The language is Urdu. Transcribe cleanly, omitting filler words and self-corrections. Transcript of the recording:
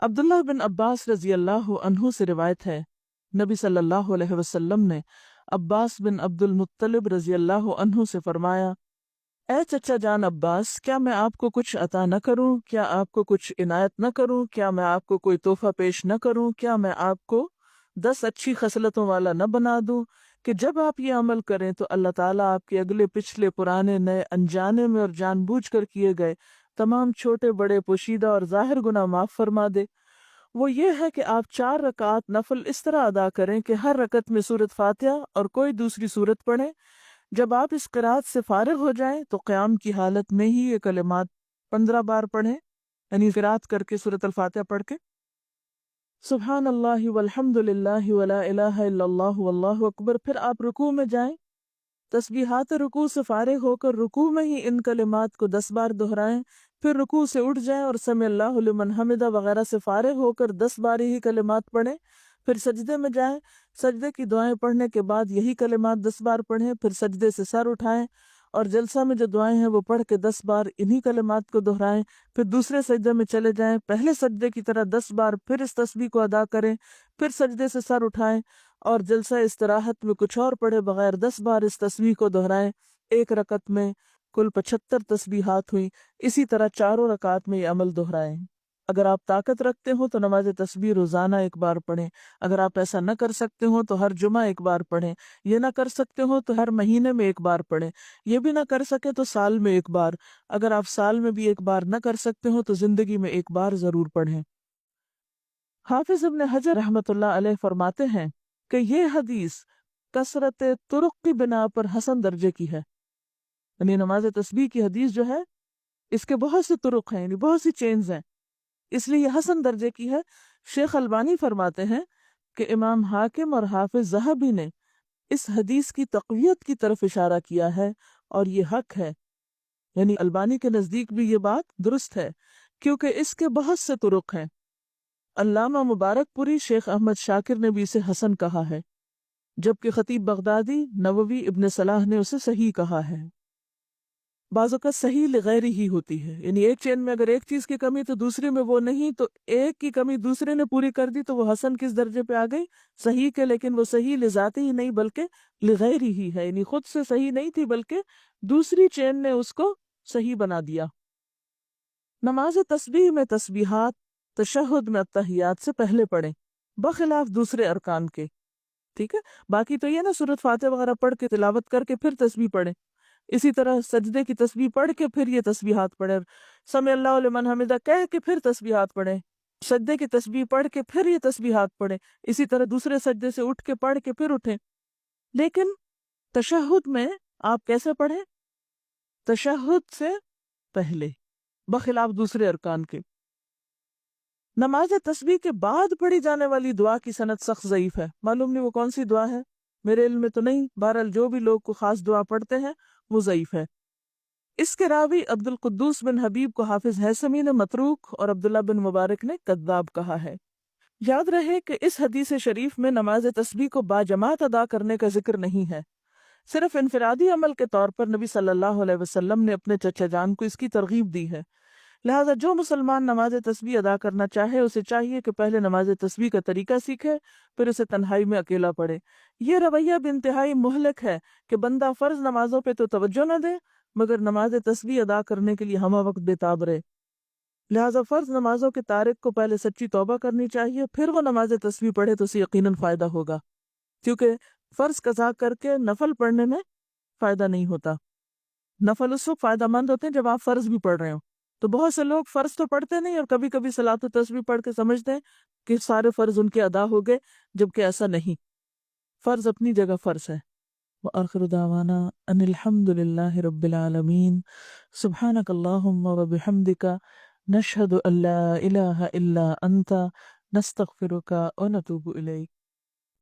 عبداللہ بن عباس رضی اللہ عنہ سے روایت ہے، نبی صلی اللہ علیہ وسلم نے عباس بن عبد المطلب رضی اللہ عنہ سے فرمایا، اے چچا جان عباس، کیا میں آپ کو کچھ عطا نہ کروں؟ کیا آپ کو کچھ عنایت نہ کروں؟ کیا میں آپ کو کوئی تحفہ پیش نہ کروں؟ کیا میں آپ کو 10 اچھی خصلتوں والا نہ بنا دوں کہ جب آپ یہ عمل کریں تو اللہ تعالیٰ آپ کے اگلے پچھلے پرانے نئے انجانے میں اور جان بوجھ کر کیے گئے تمام چھوٹے بڑے پوشیدہ اور ظاہر گناہ معاف فرما دے؟ وہ یہ ہے کہ آپ 4 رکعات نفل اس طرح ادا کریں کہ ہر رکعت میں سورۃ فاتحہ اور کوئی دوسری سورت پڑھیں۔ جب آپ اس قرات سے فارغ ہو جائیں تو قیام کی حالت میں ہی یہ کلمات 15 بار پڑھیں، یعنی قرات کر کے سورۃ الفاتحہ پڑھ کے سبحان اللہ والحمد للہ ولا الہ الا اللہ واللہ اکبر۔ پھر آپ رکوع میں جائیں، تسبیحات رکوع سے فارغ ہو کر رکوع میں ہی ان کلمات کو 10 بار دہرائیں، پھر رکوع سے اٹھ جائیں اور سمع اللہ لمن حمدہ وغیرہ سے فارغ ہو کر 10 بار ہی کلمات پڑھیں، پھر سجدے میں جائیں، سجدے کی دعائیں پڑھنے کے بعد یہی کلمات 10 بار پڑھیں، پھر سجدے سے سر اٹھائیں اور جلسہ میں جو دعائیں ہیں وہ پڑھ کے 10 بار انہی کلمات کو دہرائیں، پھر دوسرے سجدے میں چلے جائیں، پہلے سجدے کی طرح 10 بار پھر اس تسبیح کو ادا کریں، پھر سجدے سے سر اٹھائیں اور جلسہ استراحت میں کچھ اور پڑھے بغیر 10 بار اس تسبیح کو دہرائیں۔ ایک رکعت میں کل 75 تسبیحات ہوئی۔ اسی طرح چاروں رکعات میں یہ عمل دہرائیں۔ اگر آپ طاقت رکھتے ہوں تو نماز تسبیح روزانہ ایک بار پڑھیں، اگر آپ ایسا نہ کر سکتے ہوں تو ہر جمعہ ایک بار پڑھیں، یہ نہ کر سکتے ہوں تو ہر مہینے میں ایک بار پڑھیں، یہ بھی نہ کر سکے تو سال میں ایک بار، اگر آپ سال میں بھی ایک بار نہ کر سکتے ہوں تو زندگی میں ایک بار ضرور پڑھیں۔ حافظ ابن حجر رحمۃ اللہ علیہ فرماتے ہیں کہ یہ حدیث کثرت طرق کی بنا پر حسن درجے کی ہے، یعنی نماز تسبیح کی حدیث جو ہے اس کے بہت سے طرق ہیں، یعنی بہت سی چینز ہیں، اس لیے یہ حسن درجے کی ہے۔ شیخ البانی فرماتے ہیں کہ امام حاکم اور حافظ ذہبی نے اس حدیث کی تقویت کی طرف اشارہ کیا ہے اور یہ حق ہے، یعنی البانی کے نزدیک بھی یہ بات درست ہے کیونکہ اس کے بہت سے طرق ہیں۔ علامہ مبارک پوری شیخ احمد شاکر نے بھی اسے حسن کہا ہے، جبکہ خطیب بغدادی، نووی، ابن صلاح نے اسے صحیح کہا ہے۔ بعض اوقات صحیح لغیر ہی ہوتی ہے، یعنی ایک چین میں اگر ایک چیز کی کمی تو دوسرے میں وہ نہیں، تو ایک کی کمی دوسرے نے پوری کر دی تو وہ حسن کس درجے پہ آ گئی؟ صحیح کے، لیکن وہ صحیح لذاتی ہی نہیں بلکہ لغیر ہی ہے، یعنی خود سے صحیح نہیں تھی بلکہ دوسری چین نے اس کو صحیح بنا دیا۔ نماز تسبیح میں تسبیحات تشہد میں التحیات سے پہلے پڑھیں، بخلاف دوسرے ارکان کے، ٹھیک ہے؟ باقی تو یہ نا سورۃ فاتحہ وغیرہ پڑھ کے تلاوت کر کے پھر تسبیح پڑھیں، اسی طرح سجدے کی تسبیح پڑھ کے پھر یہ تسبیحات پڑھیں، سمع اللہ لمن حمدہ کہہ کے پھر تسبیحات پڑھیں، سجدے کی تسبیح پڑھ کے پھر یہ تسبیحات پڑھیں، اسی طرح دوسرے سجدے سے اٹھ کے پڑھ کے پھر اٹھیں۔ لیکن تشہد میں آپ کیسے پڑھیں؟ تشہد سے پہلے، بخلاف دوسرے ارکان کے۔ نماز تسبیح کے بعد پڑھی جانے والی دعا کی سند سخت ضعیف ہے، معلوم نہیں وہ کون سی دعا ہے، میرے علم میں تو نہیں، بہرحال جو بھی لوگ کو خاص دعا پڑھتے ہیں وہ ضعیف ہے۔ اس کے راوی عبد القدوس بن حبیب کو حافظ ہیثمی نے متروک اور عبداللہ بن مبارک نے کذاب کہا ہے۔ یاد رہے کہ اس حدیث شریف میں نماز تسبیح کو باجماعت ادا کرنے کا ذکر نہیں ہے، صرف انفرادی عمل کے طور پر نبی صلی اللہ علیہ وسلم نے اپنے چچا جان کو اس کی ترغیب دی ہے، لہذا جو مسلمان نماز تسبیح ادا کرنا چاہے اسے چاہیے کہ پہلے نماز تسبیح کا طریقہ سیکھے، پھر اسے تنہائی میں اکیلا پڑھے۔ یہ رویہ بھی انتہائی مہلک ہے کہ بندہ فرض نمازوں پہ تو توجہ نہ دے مگر نماز تسبیح ادا کرنے کے لیے ہمہ وقت بے تاب رہے۔ لہذا فرض نمازوں کے تارک کو پہلے سچی توبہ کرنی چاہیے، پھر وہ نماز تسبیح پڑھے تو اسے یقیناً فائدہ ہوگا، کیونکہ فرض قضا کر کے نفل پڑھنے میں فائدہ نہیں ہوتا۔ نفل اس وقت فائدہ مند ہوتے ہیں جب آپ فرض بھی پڑھ رہے ہو، تو بہت سے لوگ فرض تو پڑھتے نہیں اور کبھی کبھی صلاۃ التسبیح پڑھ کے سمجھتے ہیں کہ سارے فرض ان کے ادا ہو گئے، جبکہ ایسا نہیں، فرض اپنی جگہ فرض ہے۔ وآخر دعوانا ان الحمد للہ رب العالمین، سبحانک اللہم وبحمدک، نشہد ان لا الہ الا انت، نستغفرک ونتوب الیک۔